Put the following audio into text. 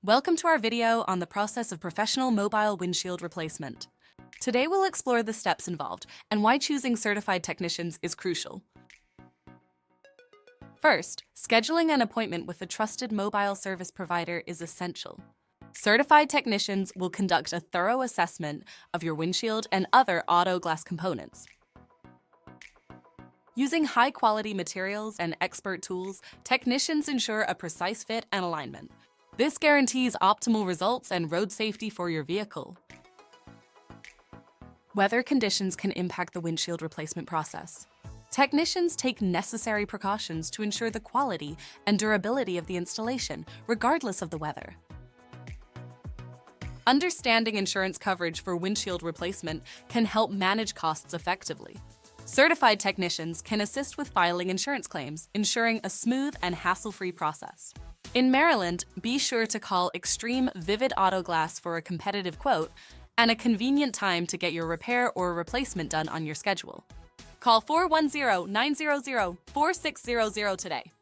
Welcome to our video on the process of professional mobile windshield replacement. Today we'll explore the steps involved and why choosing certified technicians is crucial. First, scheduling an appointment with a trusted mobile service provider is essential. Certified technicians will conduct a thorough assessment of your windshield and other auto glass components. Using high-quality materials and expert tools, technicians ensure a precise fit and alignment. This guarantees optimal results and road safety for your vehicle. Weather conditions can impact the windshield replacement process. Technicians take necessary precautions to ensure the quality and durability of the installation, regardless of the weather. Understanding insurance coverage for windshield replacement can help manage costs effectively. Certified technicians can assist with filing insurance claims, ensuring a smooth and hassle-free process. In Maryland, be sure to call Extreme Vivid Auto Glass for a competitive quote and a convenient time to get your repair or replacement done on your schedule. Call 410-900-4600 today.